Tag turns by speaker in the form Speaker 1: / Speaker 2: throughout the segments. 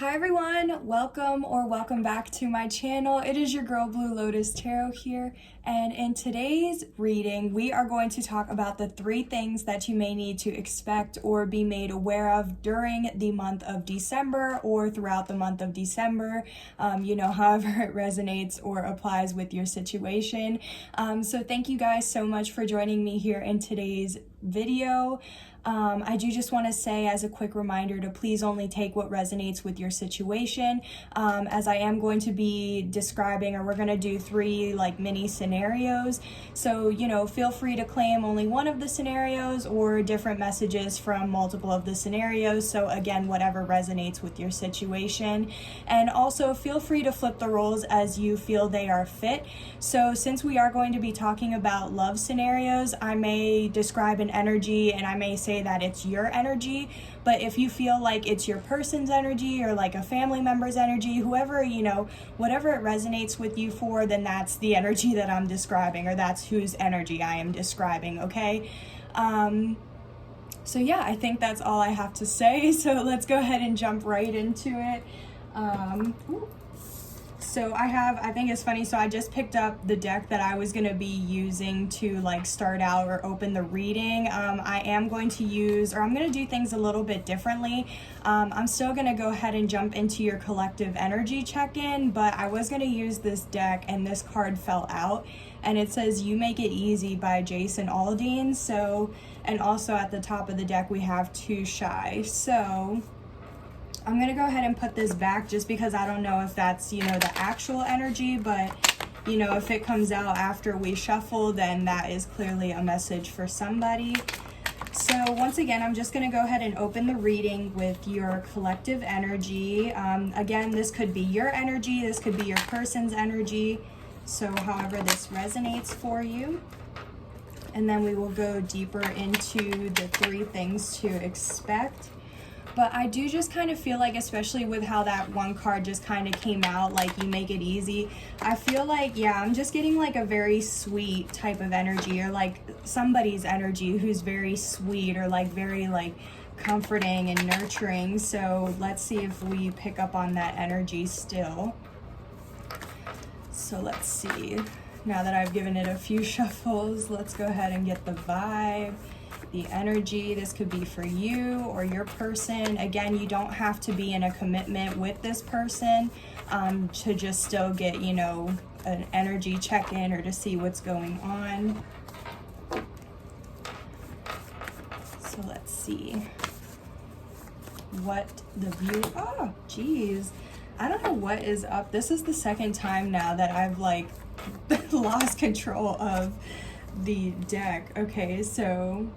Speaker 1: Hi everyone, welcome back to my channel. It is your girl Blue Lotus Tarot here, and in today's reading we are going to talk about the 3 things that you may need to expect or be made aware of during the month of December or throughout the month of December, however it resonates or applies with your situation. So thank you guys so much for joining me here in today's video. I do just want to say as a quick reminder to please only take what resonates with your situation, as I am going to be describing, or we're going to do 3 mini scenarios. So, feel free to claim only one of the scenarios or different messages from multiple of the scenarios. So again, whatever resonates with your situation. And also feel free to flip the roles as you feel they are fit. So since we are going to be talking about love scenarios, I may describe an energy and I may say that it's your energy, but if you feel like it's your person's energy or like a family member's energy, whoever, whatever it resonates with you for, then that's the energy that I'm describing, or that's whose energy I am describing, okay? So yeah, I think that's all I have to say, so let's go ahead and jump right into it. So I think it's funny, so I just picked up the deck that I was going to be using to start out or open the reading. I am going to use, or I'm going to do things a little bit differently. I'm still going to go ahead and jump into your collective energy check-in, but I was going to use this deck and this card fell out, and it says You Make It Easy by Jason Aldean. So, and also at the top of the deck we have Too Shy. So I'm going to go ahead and put this back just because I don't know if that's, the actual energy, but, if it comes out after we shuffle, then that is clearly a message for somebody. So once again, I'm just going to go ahead and open the reading with your collective energy. Again, this could be your energy, this could be your person's energy, so however this resonates for you. And then we will go deeper into the 3 things to expect. But I do just kind of feel like, especially with how that one card just kind of came out, You Make It Easy, I feel like, yeah, I'm just getting a very sweet type of energy, or somebody's energy who's very sweet, or very comforting and nurturing. So let's see if we pick up on that energy still. So let's see. Now that I've given it a few shuffles, let's go ahead and get the vibe. The energy. This could be for you or your person. Again, you don't have to be in a commitment with this person to just still get, an energy check-in or to see what's going on. So let's see what the view. Oh, geez. I don't know what is up. This is the second time now that I've lost control of the deck. Okay, so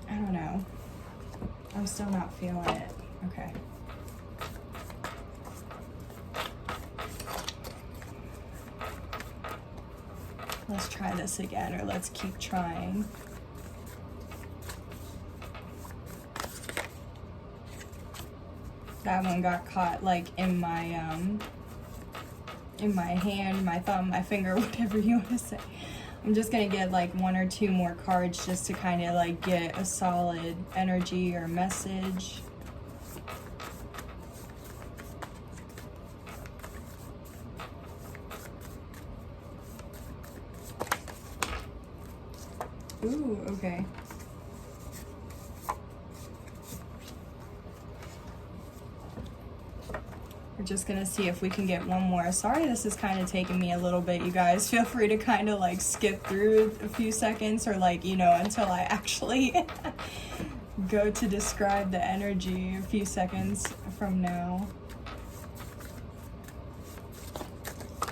Speaker 1: I don't know. I'm still not feeling it. Okay. Let's try this again, or let's keep trying. That one got caught in my hand, my thumb, my finger, whatever you want to say. I'm just going to get 1 or 2 more cards just to kind of get a solid energy or message. Ooh, okay. We're just gonna see if we can get one more. Sorry, this is kind of taking me a little bit, you guys. Feel free to kind of skip through a few seconds, or until I actually go to describe the energy a few seconds from now.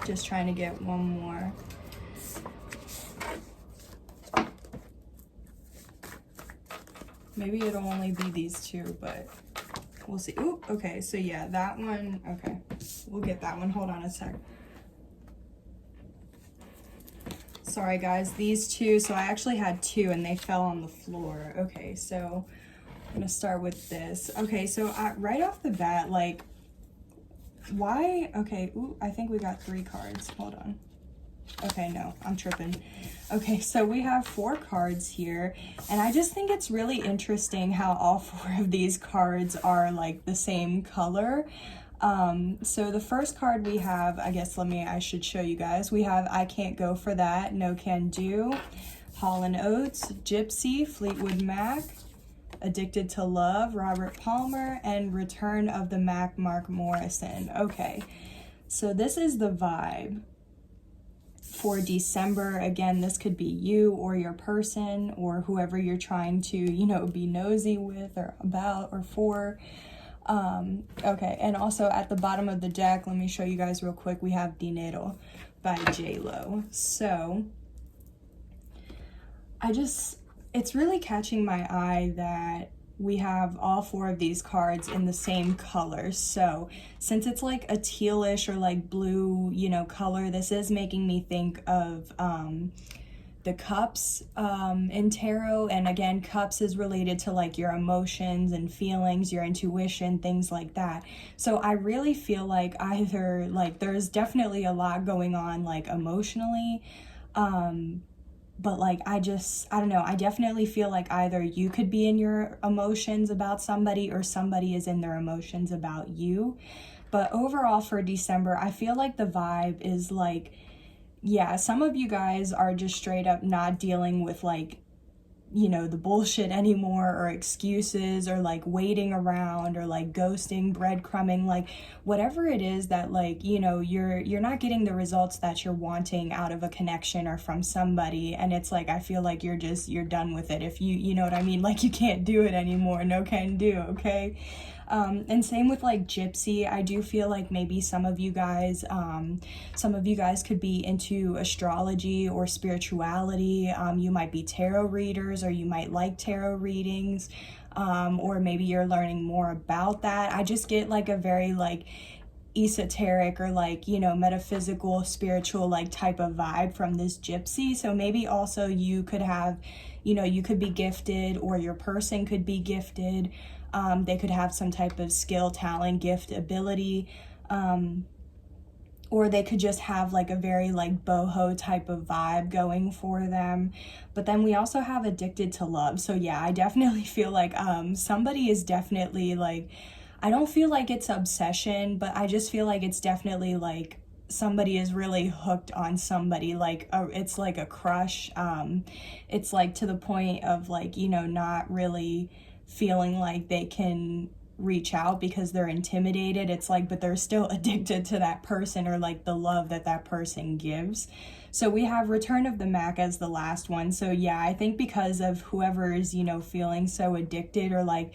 Speaker 1: Just trying to get one more. Maybe it'll only be these 2, but we'll see. Ooh, okay, so yeah, that one, okay. We'll get that one. Hold on a sec. Sorry, guys, these 2, so I actually had 2 and they fell on the floor. Okay, so I'm gonna start with this. Okay, so right off the bat, why? Okay, ooh, I think we got 3 cards. Hold on. Okay, no, I'm tripping. Okay, so we have 4 cards here, and I just think it's really interesting how all 4 of these cards are like the same color. So the first card we have, I should show you guys. We have I Can't Go For That, No Can Do, Hall & Oates, Gypsy, Fleetwood Mac, Addicted to Love, Robert Palmer, and Return of the Mac, Mark Morrison. Okay, so this is the vibe for December. Again, this could be you or your person or whoever you're trying to, be nosy with or about or for. Okay, and also at the bottom of the deck, let me show you guys real quick, we have Dinero by J-Lo. So it's really catching my eye that we have all 4 of these cards in the same color. So since it's like a tealish or like blue, color, this is making me think of the cups in tarot. And again, cups is related to like your emotions and feelings, your intuition, things like that. So I really feel like either like there's definitely a lot going on like emotionally, but like I don't know, I definitely feel like either you could be in your emotions about somebody or somebody is in their emotions about you. But overall for December, I feel like the vibe is like, yeah, some of you guys are just straight up not dealing with like, the bullshit anymore, or excuses, or like waiting around, or like ghosting, breadcrumbing, like whatever it is that like, you're not getting the results that you're wanting out of a connection or from somebody. And it's like, I feel like you're done with it. If you know what I mean? Like you can't do it anymore. No can do, okay? And same with like Gypsy. I do feel like maybe some of you guys could be into astrology or spirituality. You might be tarot readers, or you might like tarot readings, or maybe you're learning more about that. I just get like a very like esoteric or like, metaphysical, spiritual like type of vibe from this Gypsy. So maybe also you could have, you could be gifted, or your person could be gifted. They could have some type of skill, talent, gift, ability, or they could just have like a very like boho type of vibe going for them. But then we also have Addicted to Love. So yeah, I definitely feel like somebody is definitely like, I don't feel like it's obsession, but I just feel like it's definitely like somebody is really hooked on somebody, like it's like a crush. It's like to the point of like, not really feeling like they can reach out because they're intimidated. It's like, but they're still addicted to that person, or like the love that person gives. So we have Return of the Mac as the last one. So yeah, I think because of whoever is, feeling so addicted, or like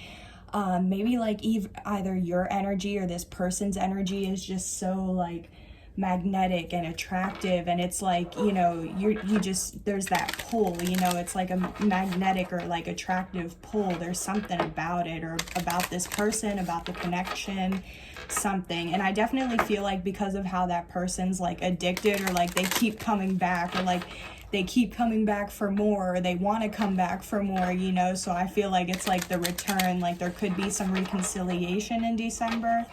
Speaker 1: maybe like either your energy or this person's energy is just so like magnetic and attractive, and it's like, you just, there's that pull, it's like a magnetic or like attractive pull. There's something about it, or about this person, about the connection, something. And I definitely feel like because of how that person's like addicted, or like they keep coming back, or like they keep coming back for more, or they want to come back for more, so I feel like it's like the return, like there could be some reconciliation in December,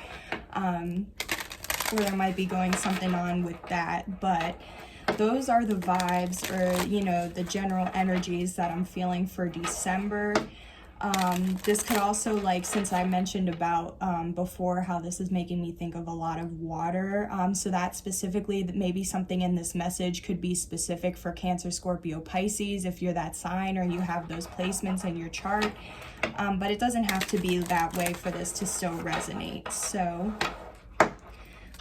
Speaker 1: or there might be going something on with that. But those are the vibes, or the general energies that I'm feeling for December. This could also, like, since I mentioned about before how this is making me think of a lot of water, so that specifically, maybe something in this message could be specific for Cancer, Scorpio, Pisces, if you're that sign or you have those placements in your chart, but it doesn't have to be that way for this to still resonate. So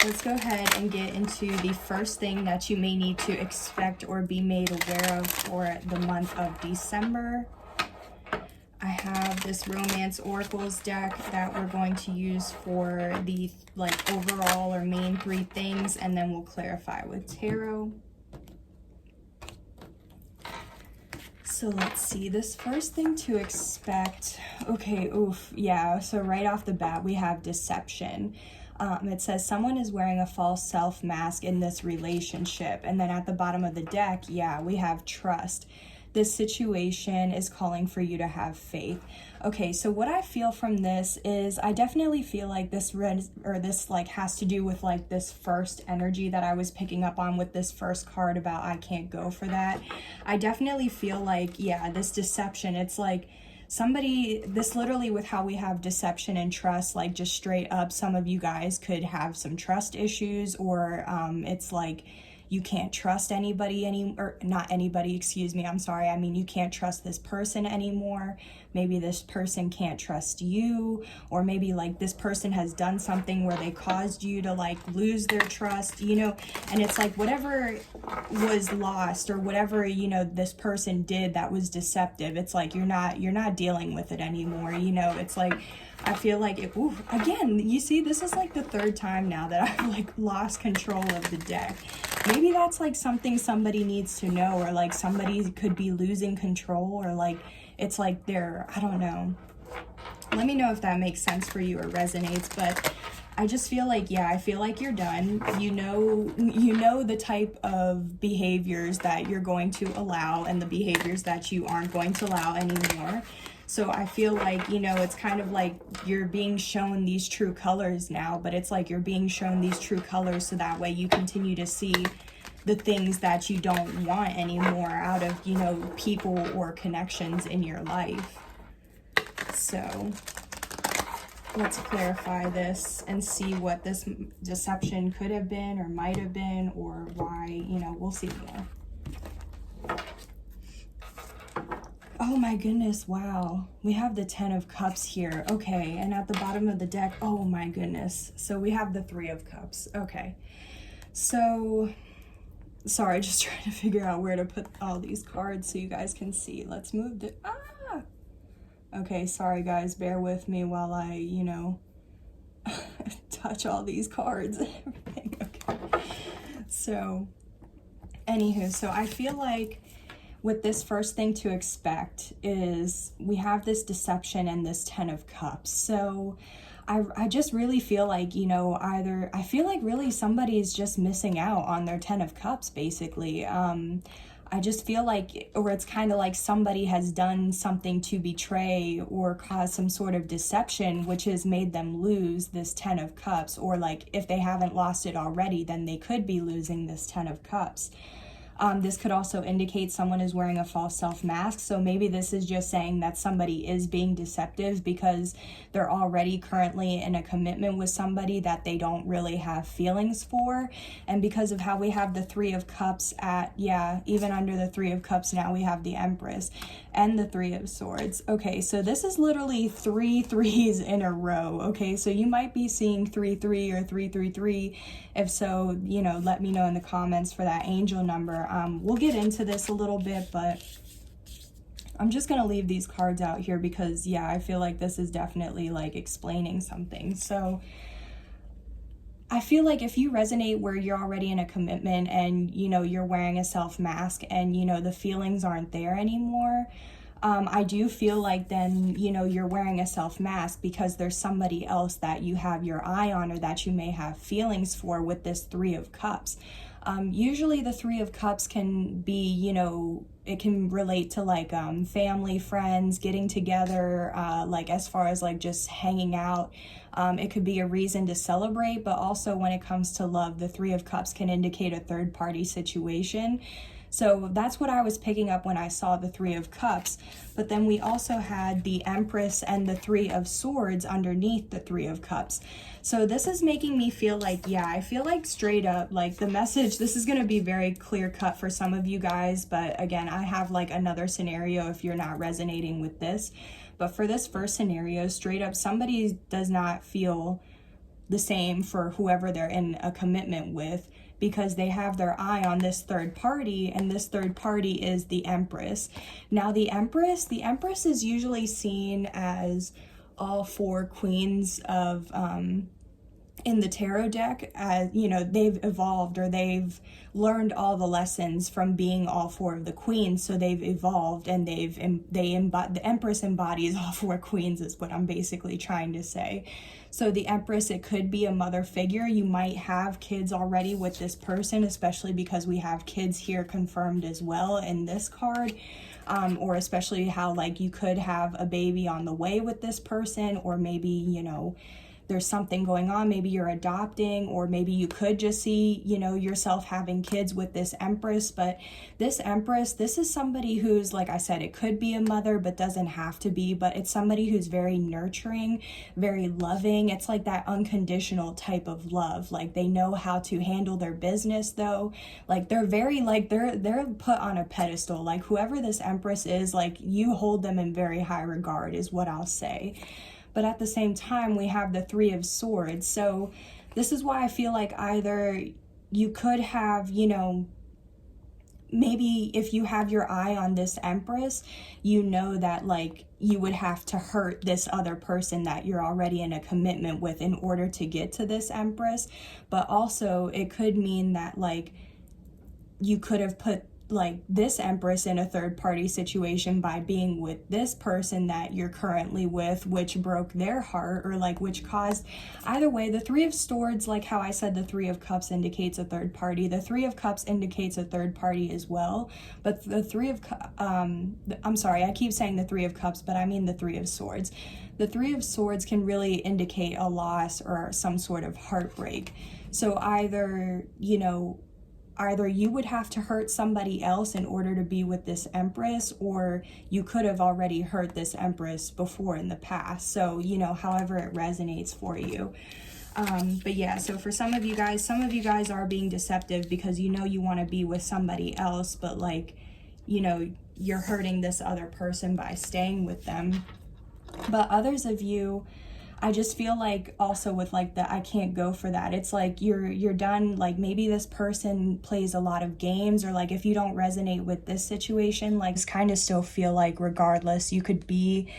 Speaker 1: let's go ahead and get into the first thing that you may need to expect or be made aware of for the month of December. I have this Romance Oracles deck that we're going to use for the like overall or main 3 things, and then we'll clarify with tarot. So let's see, this first thing to expect. Okay, yeah, so right off the bat we have deception. It says someone is wearing a false self mask in this relationship. And then at the bottom of the deck, yeah, we have trust. this situation is calling for you to have faith. Okay, so what I feel from this is I definitely feel like this like has to do with like this first energy that I was picking up on with this first card about I can't go for that. I definitely feel like, yeah, this deception, it's like this literally with how we have deception and trust, like just straight up, some of you guys could have some trust issues, or it's like you can't trust anybody or not anybody, excuse me, I'm sorry. I mean, you can't trust this person anymore. Maybe this person can't trust you, or maybe like this person has done something where they caused you to like lose their trust, you know, and it's like whatever was lost or whatever, you know, this person did that was deceptive, it's like you're not dealing with it anymore, you know. It's like I feel like it, ooh, again, you see, this is like the third time now that I've like lost control of the deck. Maybe that's like something somebody needs to know, or like somebody could be losing control, or like it's like they're, I don't know. Let me know if that makes sense for you or resonates, but I just feel like, yeah, I feel like you're done. You know the type of behaviors that you're going to allow and the behaviors that you aren't going to allow anymore. So I feel like, you know, it's kind of like you're being shown these true colors now, but it's like you're being shown these true colors so that way you continue to see the things that you don't want anymore out of, you know, people or connections in your life. So let's clarify this and see what this deception could have been or might have been, or why, you know, we'll see more. Oh my goodness, wow. We have the 10 of Cups here. Okay, and at the bottom of the deck, oh my goodness. So we have the 3 of Cups. Okay. So, sorry, just trying to figure out where to put all these cards so you guys can see. Let's move the, Okay, sorry guys, bear with me while I, you know, touch all these cards and everything. Okay. So, anywho, so I feel like with this first thing to expect is we have this deception and this 10 of Cups. So I just really feel like, you know, I feel like really somebody is just missing out on their 10 of Cups, basically. I just feel like, or it's kind of like somebody has done something to betray or cause some sort of deception, which has made them lose this 10 of Cups. Or like if they haven't lost it already, then they could be losing this 10 of Cups. This could also indicate someone is wearing a false self mask. So maybe this is just saying that somebody is being deceptive because they're already currently in a commitment with somebody that they don't really have feelings for. And because of how we have the 3 of Cups at, yeah, even under the 3 of Cups now we have the Empress and the 3 of Swords. Okay, so this is literally 3 threes in a row. Okay, so you might be seeing 3-3 or 3-3-3. If so, you know, let me know in the comments for that angel number. We'll get into this a little bit, but I'm just going to leave these cards out here because, yeah, I feel like this is definitely like explaining something. So I feel like if you resonate where you're already in a commitment and, you know, you're wearing a self mask and, you know, the feelings aren't there anymore, I do feel like then, you know, you're wearing a self mask because there's somebody else that you have your eye on or that you may have feelings for with this 3 of Cups. Usually the 3 of Cups can be, you know, it can relate to like family, friends, getting together, like as far as like just hanging out. It could be a reason to celebrate, but also when it comes to love, the 3 of Cups can indicate a third party situation. So that's what I was picking up when I saw the 3 of Cups. But then we also had the Empress and the 3 of Swords underneath the 3 of Cups. So this is making me feel like, yeah, I feel like straight up, like the message, this is going to be very clear cut for some of you guys. But again, I have like another scenario if you're not resonating with this. But for this first scenario, straight up, somebody does not feel the same for whoever they're in a commitment with, because they have their eye on this third party, and this third party is the Empress. Now the Empress is usually seen as all 4 queens of in the tarot deck, as you know, they've evolved or they've learned all the lessons from being all 4 of the queens. So they've evolved and the Empress embodies all 4 queens is what I'm basically trying to say. So the Empress, it could be a mother figure. You might have kids already with this person, especially because we have kids here confirmed as well in this card. or especially how like you could have a baby on the way with this person, or maybe, you know, there's something going on, maybe you're adopting, or maybe you could just see, you know, yourself having kids with this Empress. But this Empress, this is somebody who's, like I said, it could be a mother, but doesn't have to be, but it's somebody who's very nurturing, very loving. It's like that unconditional type of love. Like they know how to handle their business though. Like they're very, like they're put on a pedestal. Like whoever this Empress is, like you hold them in very high regard is what I'll say. But at the same time, we have the Three of Swords. So this is why I feel like either you could have, you know, maybe if you have your eye on this Empress, you know that like you would have to hurt this other person that you're already in a commitment with in order to get to this Empress. But also it could mean that like you could have put like this Empress in a third party situation by being with this person that you're currently with, which broke their heart, or like which caused, either way, the Three of Swords, like how I said the Three of Cups indicates a third party, the Three of Cups indicates a third party as well. But the Three of I'm sorry, I keep saying the Three of Cups, but I mean the Three of Swords. The Three of Swords can really indicate a loss or some sort of heartbreak. So either, you know, either you would have to hurt somebody else in order to be with this Empress, or you could have already hurt this Empress before in the past. So, you know, however it resonates for you. But yeah, so for some of you guys are being deceptive because you know you want to be with somebody else, but like, you know, you're hurting this other person by staying with them. But others of you, I just feel like also with like the I can't go for that. It's like you're done. Like maybe this person plays a lot of games, or like if you don't resonate with this situation, like it's kind of still feel like regardless you could be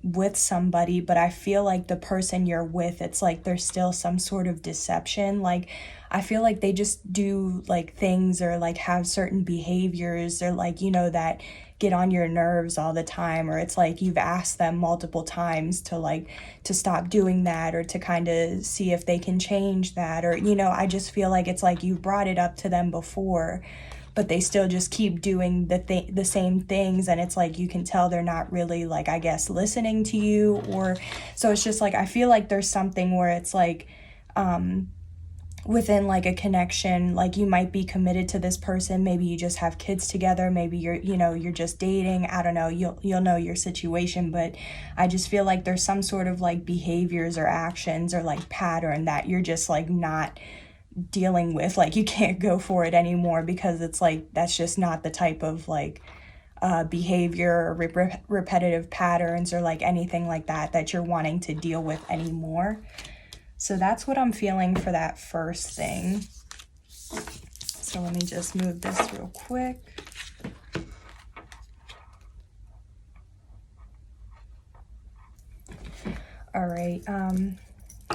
Speaker 1: with somebody, but I feel like the person you're with, it's like there's still some sort of deception. Like I feel like they just do like things or like have certain behaviors, or like, you know, that get on your nerves all the time, or it's like you've asked them multiple times to like to stop doing that, or to kind of see if they can change that, or, you know, I just feel like it's like you brought it up to them before, but they still just keep doing the same things, and it's like you can tell they're not really like, I guess, listening to you. Or so it's just like I feel like there's something where it's like within like a connection, like you might be committed to this person, maybe you just have kids together, maybe you're, you know, you're just dating, I don't know, you'll know your situation, but I just feel like there's some sort of like behaviors or actions or like pattern that you're just like not dealing with, like you can't go for it anymore, because it's like that's just not the type of like behavior or repetitive patterns or like anything like that you're wanting to deal with anymore. So that's what I'm feeling for that first thing. So let me just move this real quick. All right,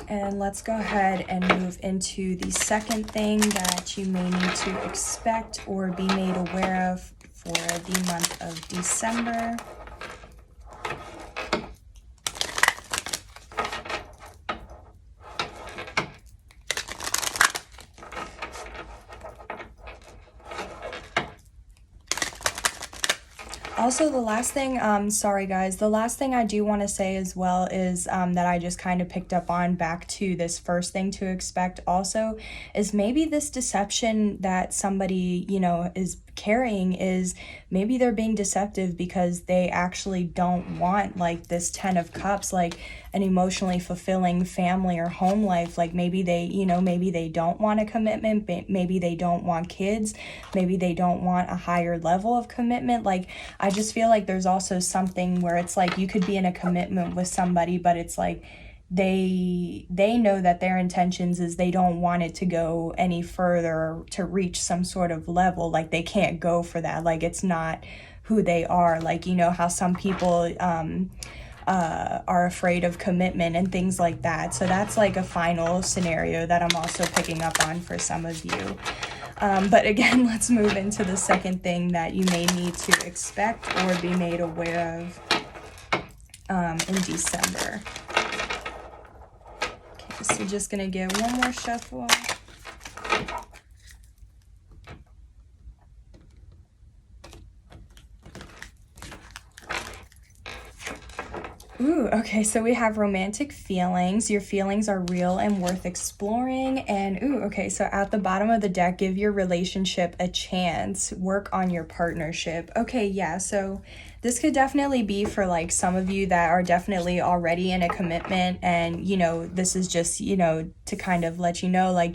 Speaker 1: and let's go ahead and move into the second thing that you may need to expect or be made aware of for the month of December. Also, the last thing, sorry guys, the last thing I do want to say as well is that I just kind of picked up on back to this first thing to expect also, is maybe this deception that somebody, you know, is carrying is maybe they're being deceptive because they actually don't want like this 10 of Cups, like an emotionally fulfilling family or home life. Like maybe they, you know, maybe they don't want a commitment, maybe they don't want kids, maybe they don't want a higher level of commitment. Like I just feel like there's also something where it's like you could be in a commitment with somebody, but it's like they know that their intentions is they don't want it to go any further, to reach some sort of level. Like they can't go for that, like it's not who they are. Like, you know how some people are afraid of commitment and things like that. So that's like a final scenario that I'm also picking up on for some of you. But again, let's move into the second thing that you may need to expect or be made aware of in December. Okay, so just gonna get one more shuffle. Okay, so we have romantic feelings. Your feelings are real and worth exploring. And, ooh, okay, so at the bottom of the deck, give your relationship a chance. Work on your partnership. Okay, yeah, so this could definitely be for like some of you that are definitely already in a commitment. And, you know, this is just, you know, to kind of let you know, like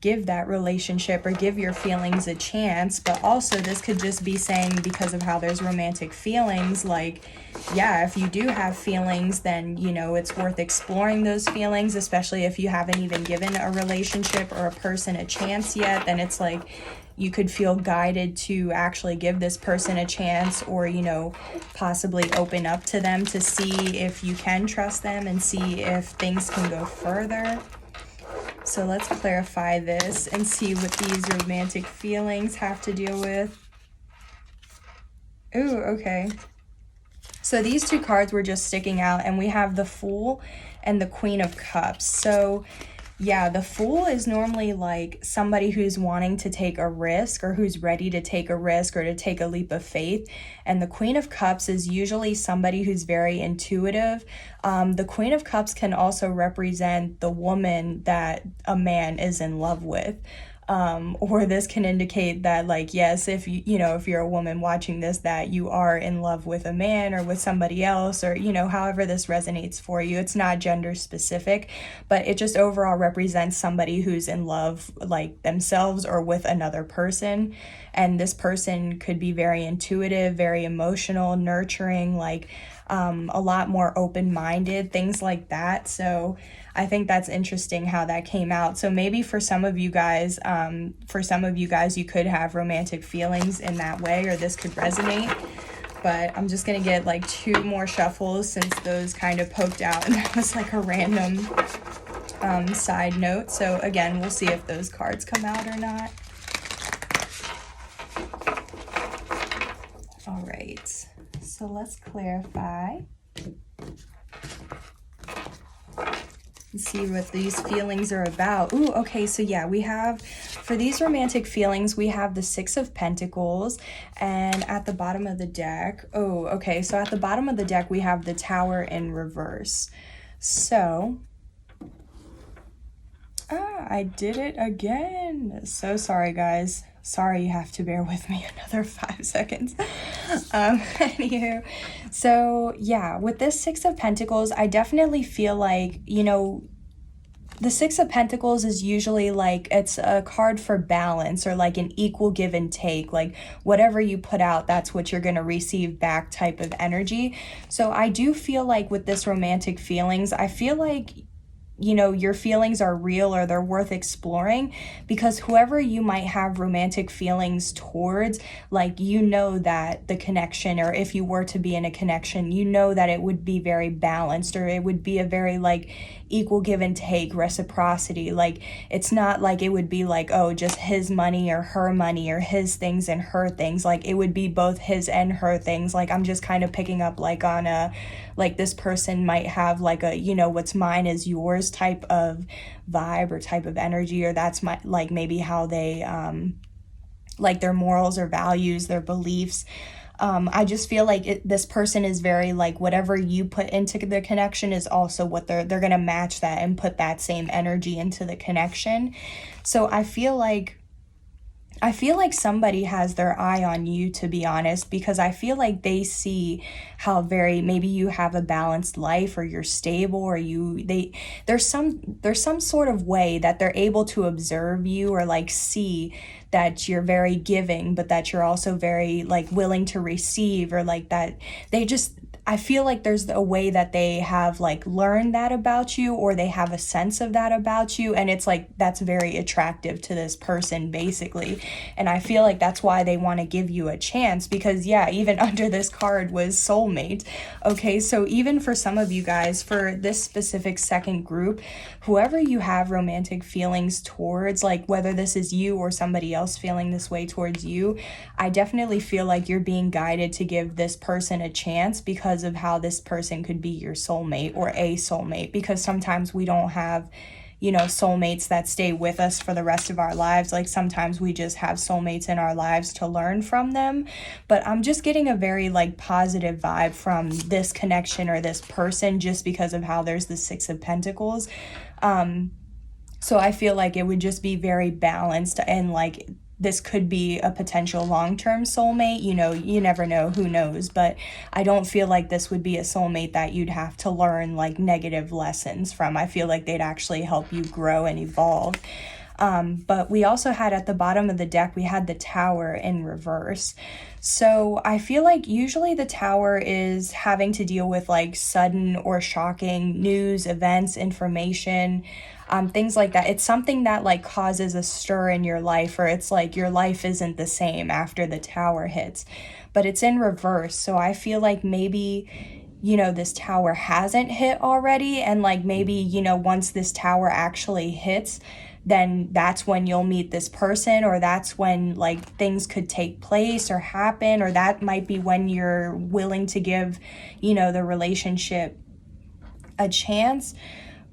Speaker 1: give that relationship or give your feelings a chance. But also this could just be saying, because of how there's romantic feelings, like, yeah, if you do have feelings, then, you know, it's worth exploring those feelings, especially if you haven't even given a relationship or a person a chance yet. Then it's like you could feel guided to actually give this person a chance, or, you know, possibly open up to them to see if you can trust them and see if things can go further. So let's clarify this and see what these romantic feelings have to deal with. Ooh, okay. So these two cards were just sticking out, and we have the Fool and the Queen of Cups. So yeah, the Fool is normally like somebody who's wanting to take a risk, or who's ready to take a risk or to take a leap of faith. And the Queen of Cups is usually somebody who's very intuitive. The Queen of Cups can also represent the woman that a man is in love with. Or this can indicate that, like, yes, if you know, if you're a woman watching this, that you are in love with a man or with somebody else, or, you know, however this resonates for you. It's not gender specific, but it just overall represents somebody who's in love, like, themselves or with another person. And this person could be very intuitive, very emotional, nurturing, like, a lot more open-minded, things like that. So I think that's interesting how that came out. So maybe for some of you guys, you could have romantic feelings in that way, or this could resonate. But I'm just gonna get like 2 more shuffles, since those kind of poked out and that was like a random side note. So again, we'll see if those cards come out or not. All right, so let's clarify. See what these feelings are about. Ooh, okay, so yeah, we have, for these romantic feelings, we have the 6 of Pentacles, and at the bottom of the deck, oh, okay, so at the bottom of the deck, we have the Tower in reverse. So, I did it again. So sorry, guys. Sorry, you have to bear with me another 5 seconds. Anywho, so yeah, with this 6 of Pentacles, I definitely feel like, you know, the 6 of Pentacles is usually like, it's a card for balance, or like an equal give and take, like whatever you put out, that's what you're going to receive back type of energy. So I do feel like with this romantic feelings, I feel like, you know, your feelings are real, or they're worth exploring, because whoever you might have romantic feelings towards, like, you know that the connection, or if you were to be in a connection, you know that it would be very balanced, or it would be a very like equal give and take, reciprocity. Like, it's not like it would be like, oh, just his money or her money, or his things and her things. Like, it would be both his and her things. Like, I'm just kind of picking up like on a, like, this person might have like a, you know, what's mine is yours type of vibe or type of energy, or that's my, like, maybe how they like their morals or values, their beliefs. I just feel like this person is very like, whatever you put into the connection is also what they're gonna match that and put that same energy into the connection. So I feel like somebody has their eye on you, to be honest, because I feel like they see how very, maybe you have a balanced life, or you're stable, or there's some sort of way that they're able to observe you, or like see that you're very giving, but that you're also very like willing to receive, or like that I feel like there's a way that they have like learned that about you, or they have a sense of that about you, and it's like that's very attractive to this person, basically. And I feel like that's why they want to give you a chance, because yeah, even under this card was soulmate. Okay, so even for some of you guys, for this specific second group, whoever you have romantic feelings towards, like whether this is you or somebody else feeling this way towards you, I definitely feel like you're being guided to give this person a chance, because of how this person could be your soulmate or a soulmate. Because sometimes we don't have, soulmates that stay with us for the rest of our lives. Like sometimes we just have soulmates in our lives to learn from them. But I'm just getting a very like positive vibe from this connection or this person just because of how there's the Six of Pentacles. So I feel like it would just be very balanced, and like this could be a potential long-term soulmate. You never know, who knows, but I don't feel like this would be a soulmate that you'd have to learn like negative lessons from. I feel like they'd actually help you grow and evolve. But we also had at the bottom of the deck, we had the Tower in reverse. So I feel like usually the Tower is having to deal with like sudden or shocking news, events, information, things like that. It's something that like causes a stir in your life, or it's like your life isn't the same after the Tower hits, but it's in reverse. So I feel like maybe, this Tower hasn't hit already, and like maybe, once this Tower actually hits, then that's when you'll meet this person, or that's when like things could take place or happen, or that might be when you're willing to give, the relationship a chance.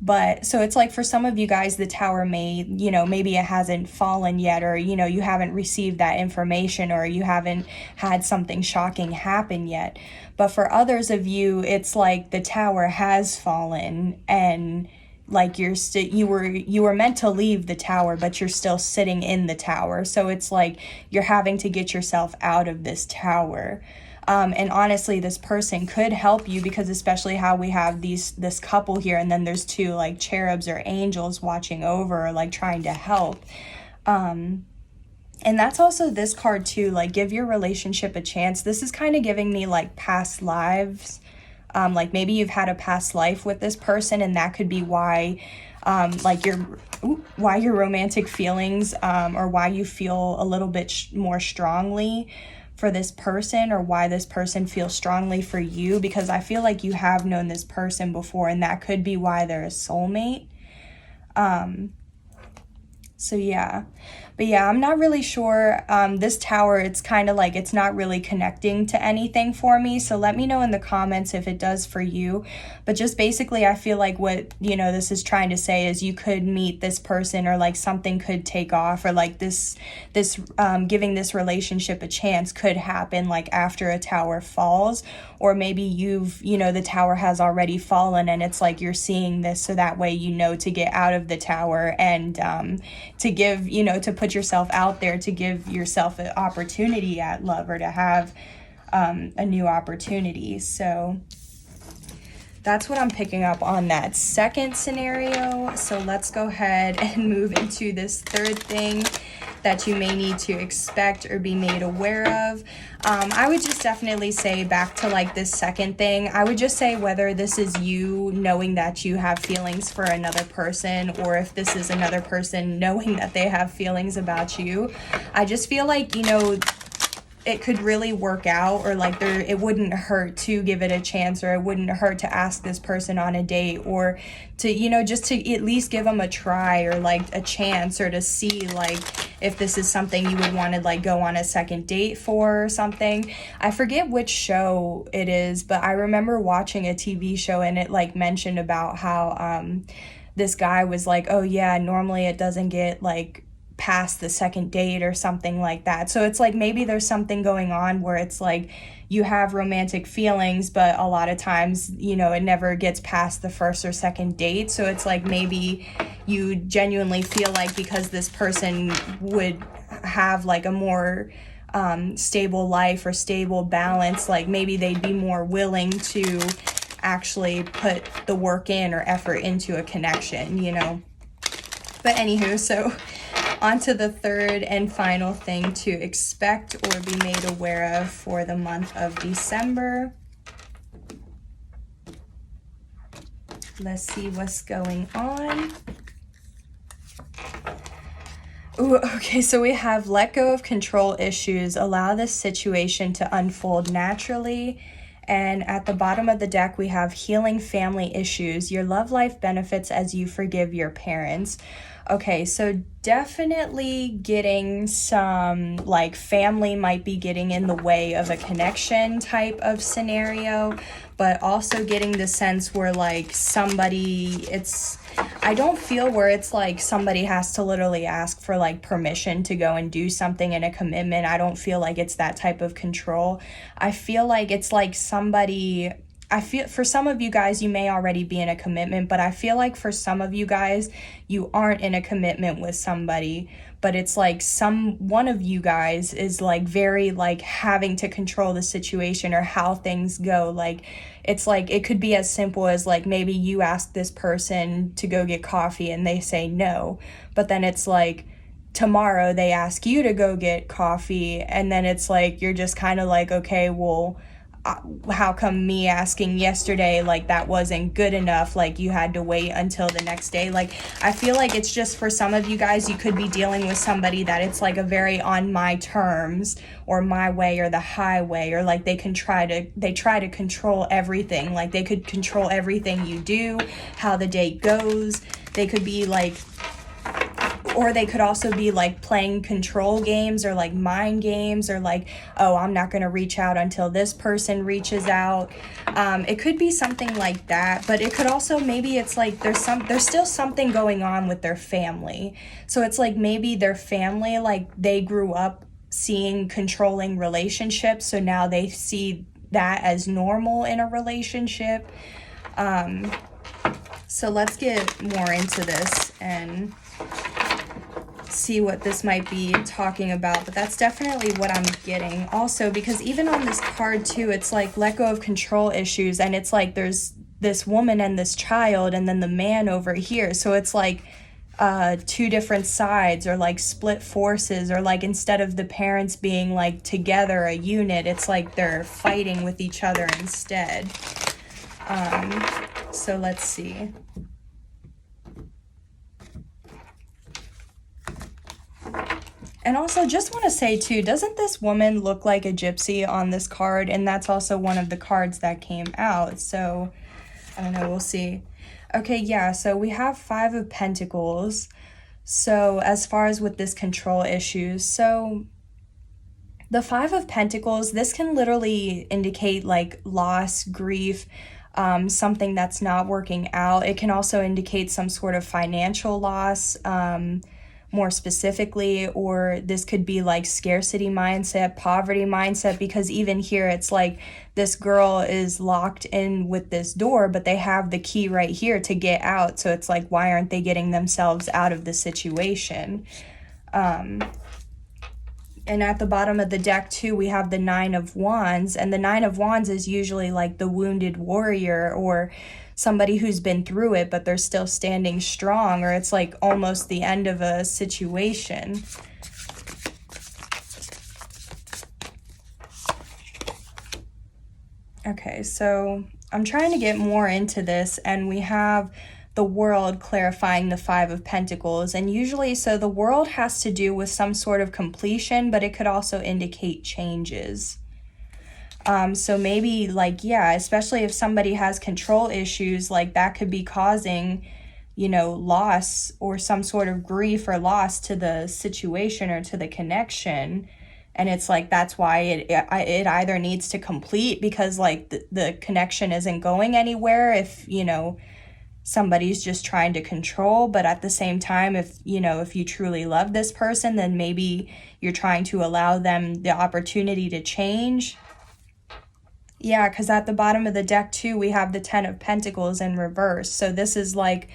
Speaker 1: But so it's like for some of you guys, the Tower may, maybe it hasn't fallen yet, or, you haven't received that information, or you haven't had something shocking happen yet. But for others of you, it's like the Tower has fallen, and like you were meant to leave the Tower, but you're still sitting in the Tower. So it's like you're having to get yourself out of this Tower. And honestly, this person could help you, because especially how we have this couple here, and then there's two like cherubs or angels watching over, or like trying to help. And that's also this card too, like give your relationship a chance. This is kind of giving me like past lives. Like maybe you've had a past life with this person, and that could be why like why your romantic feelings, or why you feel a little bit more strongly for this person, or why this person feels strongly for you, because I feel like you have known this person before, and that could be why they're a soulmate. So yeah, but yeah, I'm not really sure. This Tower, it's kind of like it's not really connecting to anything for me. So let me know in the comments if it does for you. But just basically, I feel like what, this is trying to say is you could meet this person, or like something could take off, or like this giving this relationship a chance could happen like after a Tower falls, or maybe the Tower has already fallen, and it's like you're seeing this so that way to get out of the Tower, and to give, to put yourself out there, to give yourself an opportunity at love, or to have a new opportunity. So that's what I'm picking up on that second scenario. So let's go ahead and move into this third thing that you may need to expect or be made aware of. I would just definitely say, back to like this second thing, I would just say whether this is you knowing that you have feelings for another person, or if this is another person knowing that they have feelings about you. I just feel like, it could really work out, or like it wouldn't hurt to give it a chance, or it wouldn't hurt to ask this person on a date, or to, just to at least give them a try, or like a chance, or to see like if this is something you would want to like go on a second date for, or something. I forget which show it is, but I remember watching a TV show, and it like mentioned about how this guy was like, oh yeah, normally it doesn't get like past the second date or something like that. So it's like maybe there's something going on where it's like you have romantic feelings, but a lot of times, it never gets past the first or second date. So it's like maybe you genuinely feel like because this person would have like a more stable life or stable balance, like maybe they'd be more willing to actually put the work in or effort into a connection, But anywho, so on to the third and final thing to expect or be made aware of for the month of December. Let's see what's going on. Ooh, okay, so we have let go of control issues, allow this situation to unfold naturally. And at the bottom of the deck, we have healing family issues. Your love life benefits as you forgive your parents. Okay, so definitely getting some, like, family might be getting in the way of a connection type of scenario, but also getting the sense where, like, somebody, I don't feel where it's like somebody has to literally ask for like permission to go and do something in a commitment. I don't feel like it's that type of control. I feel like it's like somebody, I feel for some of you guys, you may already be in a commitment, but I feel like for some of you guys, you aren't in a commitment with somebody, but it's like one of you guys is like very like having to control the situation or how things go. Like, it's like it could be as simple as like maybe you ask this person to go get coffee and they say no, but then it's like tomorrow they ask you to go get coffee, and then it's like you're just kind of like, okay, well, how come me asking yesterday, like that wasn't good enough, like you had to wait until the next day. Like, I feel like it's just for some of you guys, you could be dealing with somebody that it's like a very on my terms or my way or the highway, or like they try to control everything. Like they could control everything you do, how the date goes. They could be like, or they could also be like playing control games or like mind games, or like, oh, I'm not going to reach out until this person reaches out. It could be something like that, but it could also, maybe it's like there's still something going on with their family. So it's like maybe their family, like they grew up seeing controlling relationships, so now they see that as normal in a relationship. So let's get more into this and see what this might be talking about, but that's definitely what I'm getting. Also, because even on this card too, it's like let go of control issues, and it's like there's this woman and this child and then the man over here. So it's like two different sides, or like split forces, or like instead of the parents being like together a unit, it's like they're fighting with each other instead. So let's see. And also, just want to say too, doesn't this woman look like a gypsy on this card? And that's also one of the cards that came out. So, I don't know, we'll see. Okay, yeah, so we have 5 of Pentacles. So, as far as with this control issues, so the 5 of Pentacles, this can literally indicate like loss, grief, something that's not working out. It can also indicate some sort of financial loss, more specifically, or this could be like scarcity mindset, poverty mindset, because even here it's like this girl is locked in with this door, but they have the key right here to get out. So it's like, why aren't they getting themselves out of the situation? And at the bottom of the deck too, we have the 9 of Wands, and the 9 of Wands is usually like the wounded warrior, or somebody who's been through it, but they're still standing strong, or it's like almost the end of a situation. Okay, so I'm trying to get more into this, and we have the World clarifying the 5 of Pentacles. And usually, so the World has to do with some sort of completion, but it could also indicate changes. So maybe like, yeah, especially if somebody has control issues, like that could be causing, you know, loss or some sort of grief or loss to the situation or to the connection. And it's like, that's why it either needs to complete, because like the connection isn't going anywhere if, you know, somebody's just trying to control. But at the same time, if, you know, if you truly love this person, then maybe you're trying to allow them the opportunity to change. Yeah, because at the bottom of the deck too, we have the 10 of Pentacles in reverse. So this is like,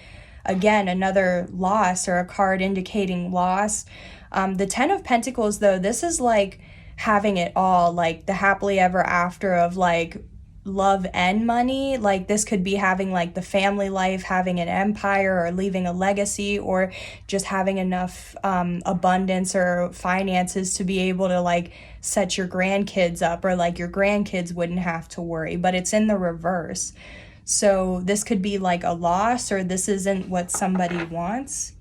Speaker 1: again, another loss, or a card indicating loss. The 10 of Pentacles though, this is like having it all, like the happily ever after of like love and money. Like this could be having like the family life, having an empire, or leaving a legacy, or just having enough abundance or finances to be able to like set your grandkids up, or like your grandkids wouldn't have to worry. But it's in the reverse. So this could be like a loss, or this isn't what somebody wants.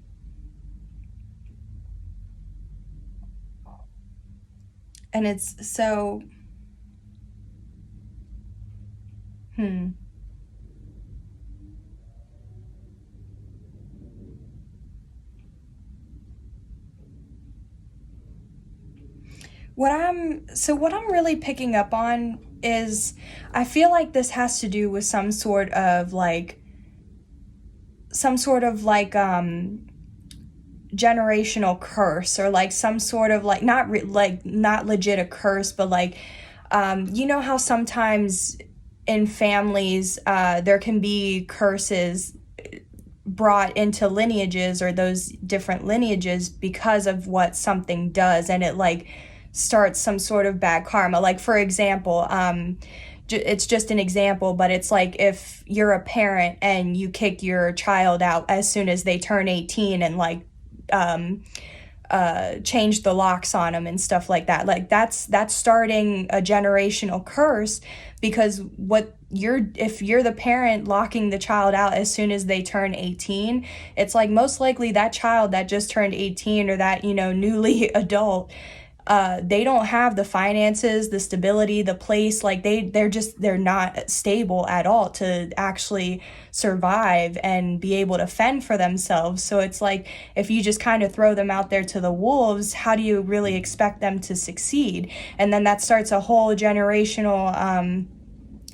Speaker 1: And it's so what I'm really picking up on is, I feel like this has to do with some sort of like some sort of like generational curse, or like some sort of like not legit a curse, but like you know how sometimes in families there can be curses brought into lineages, or those different lineages, because of what something does, and it like starts some sort of bad karma. Like for example, it's just an example, but it's like if you're a parent and you kick your child out as soon as they turn 18 and like change the locks on them and stuff like that, like that's starting a generational curse, because if you're the parent locking the child out as soon as they turn 18, it's like most likely that child that just turned 18, or that, you know, newly adult, they don't have the finances, the stability, the place, like they're not stable at all to actually survive and be able to fend for themselves. So it's like, if you just kind of throw them out there to the wolves, how do you really expect them to succeed? And then that starts a whole generational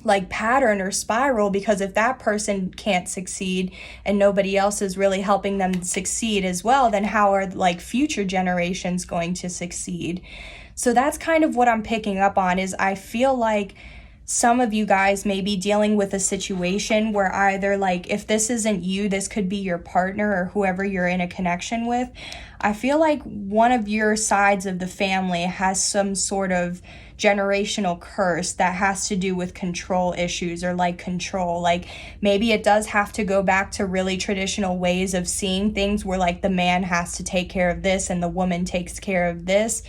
Speaker 1: like pattern or spiral, because if that person can't succeed and nobody else is really helping them succeed as well, then how are like future generations going to succeed? So that's kind of what I'm picking up on, is I feel like some of you guys may be dealing with a situation where either, like, if this isn't you, this could be your partner or whoever you're in a connection with. I feel like one of your sides of the family has some sort of generational curse that has to do with control issues, or like control. Like maybe it does have to go back to really traditional ways of seeing things, where like the man has to take care of this and the woman takes care of this.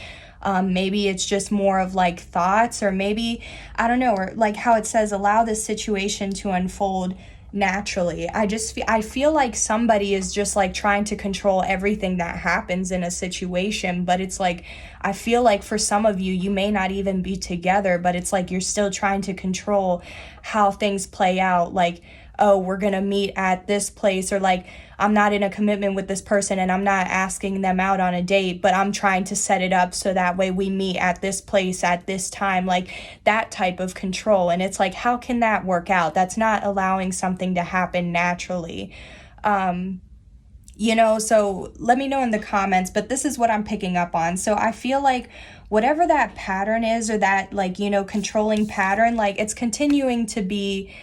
Speaker 1: Maybe it's just more of like thoughts, or maybe, I don't know, or like how it says, allow this situation to unfold naturally. I feel like somebody is just like trying to control everything that happens in a situation, but it's like, I feel like for some of you, you may not even be together, but it's like you're still trying to control how things play out. Like, oh, we're gonna meet at this place, or like, I'm not in a commitment with this person and I'm not asking them out on a date, but I'm trying to set it up so that way we meet at this place at this time, like that type of control. And it's like, how can that work out? That's not allowing something to happen naturally. You know, so let me know in the comments, but this is what I'm picking up on. So I feel like whatever that pattern is, or that, like, you know, controlling pattern, like it's continuing to be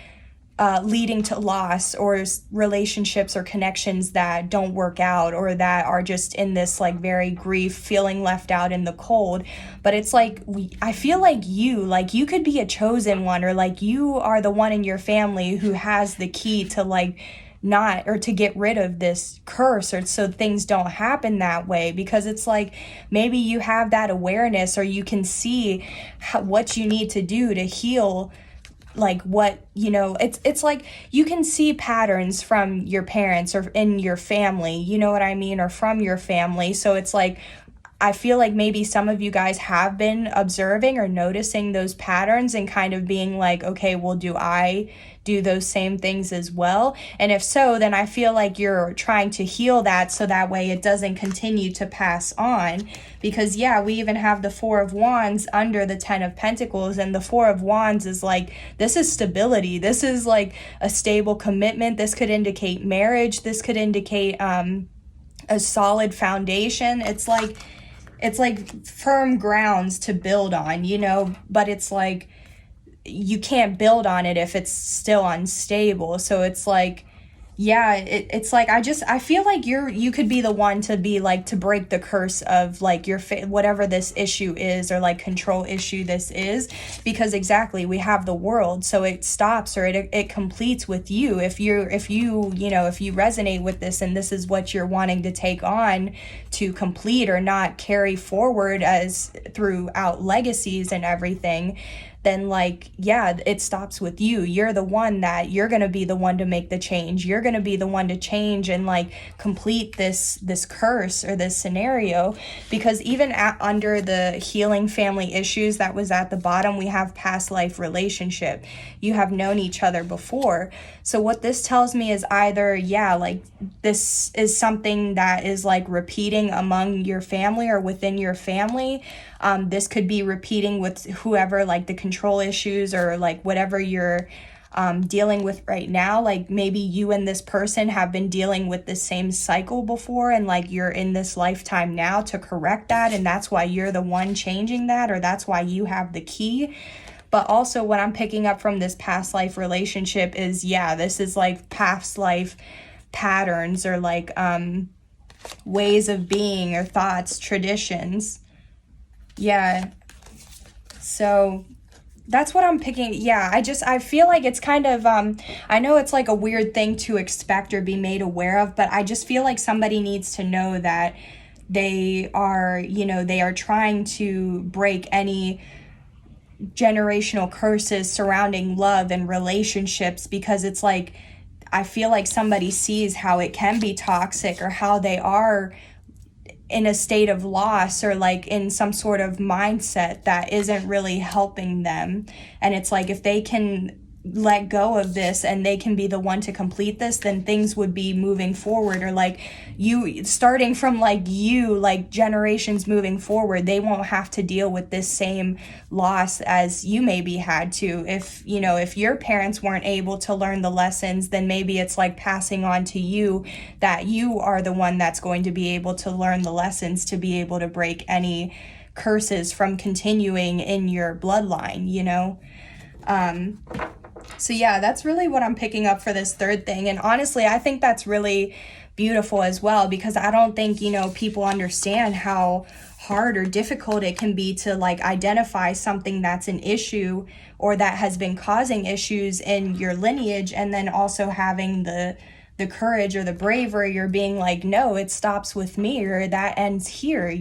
Speaker 1: leading to loss, or relationships or connections that don't work out, or that are just in this like very grief, feeling left out in the cold. But it's like, I feel like you could be a chosen one, or like you are the one in your family who has the key to like not, or to get rid of this curse, or so things don't happen that way. Because it's like, maybe you have that awareness, or you can see what you need to do to heal, like what, you know, it's like you can see patterns from your parents or in your family, you know what I mean, or from your family. So it's like, I feel like maybe some of you guys have been observing or noticing those patterns and kind of being like, okay, well, do I do those same things as well? And if so, then I feel like you're trying to heal that, so that way it doesn't continue to pass on. Because yeah, we even have the Four of Wands under the Ten of Pentacles, and the Four of Wands is like, this is stability, this is like a stable commitment, this could indicate marriage, this could indicate a solid foundation. It's like firm grounds to build on, you know, but it's like you can't build on it if it's still unstable. So it's like, yeah, it's like, I feel like you could be the one to be like, to break the curse of like your whatever this issue is, or like control issue this is. Because exactly, we have the World, so it stops, or it completes with you. If you resonate with this, and this is what you're wanting to take on to complete or not carry forward as throughout legacies and everything, then like, yeah, it stops with you. You're the one that, you're going to be the one to make the change. You're going to be the one to change and like complete this curse or this scenario. Because even under the healing family issues that was at the bottom, we have past life relationship. You have known each other before. So what this tells me is either, yeah, like this is something that is like repeating among your family or within your family. This could be repeating with whoever, like the control issues, or like whatever you're dealing with right now. Like maybe you and this person have been dealing with the same cycle before, and like you're in this lifetime now to correct that, and that's why you're the one changing that, or that's why you have the key. But also what I'm picking up from this past life relationship is, yeah, this is like past life patterns, or like ways of being, or thoughts, traditions. Yeah. So that's what I'm picking. Yeah, I feel like it's kind of, I know it's like a weird thing to expect or be made aware of, but I just feel like somebody needs to know that they are, they are trying to break any generational curses surrounding love and relationships, because it's like, I feel like somebody sees how it can be toxic, or how they are in a state of loss, or like in some sort of mindset that isn't really helping them. And it's like, if they can let go of this and they can be the one to complete this, then things would be moving forward, or like you starting from like generations moving forward, they won't have to deal with this same loss as you maybe had to. If your parents weren't able to learn the lessons, then maybe it's like passing on to you, that you are the one that's going to be able to learn the lessons to be able to break any curses from continuing in your bloodline. So yeah, that's really what I'm picking up for this third thing. And honestly, I think that's really beautiful as well, because I don't think, people understand how hard or difficult it can be to like identify something that's an issue, or that has been causing issues in your lineage, and then also having the courage or the bravery, or being like, no, it stops with me, or that ends here.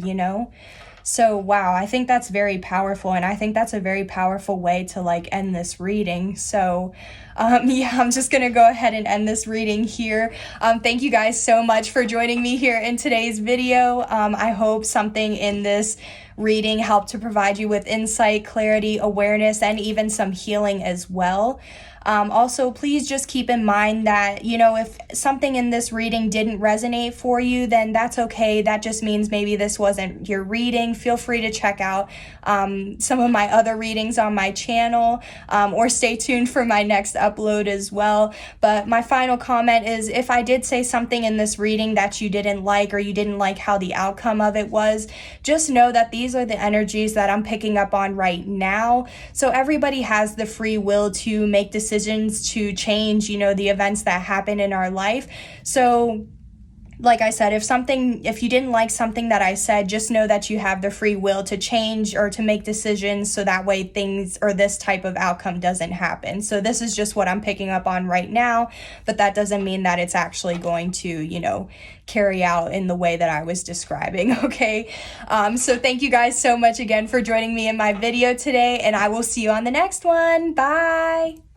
Speaker 1: So wow, I think that's very powerful, and I think that's a very powerful way to like end this reading. So yeah, I'm just gonna go ahead and end this reading here. Thank you guys so much for joining me here in today's video. I hope something in this reading helped to provide you with insight, clarity, awareness, and even some healing as well. Also, please just keep in mind that, if something in this reading didn't resonate for you, then that's okay. That just means maybe this wasn't your reading. Feel free to check out some of my other readings on my channel, or stay tuned for my next upload as well. But my final comment is, if I did say something in this reading that you didn't like, or you didn't like how the outcome of it was, just know that these are the energies that I'm picking up on right now. So everybody has the free will to make decisions to change, the events that happen in our life. So like I said, if you didn't like something that I said, just know that you have the free will to change or to make decisions, so that way things, or this type of outcome, doesn't happen. So this is just what I'm picking up on right now, but that doesn't mean that it's actually going to, carry out in the way that I was describing, okay? So thank you guys so much again for joining me in my video today, and I will see you on the next one. Bye!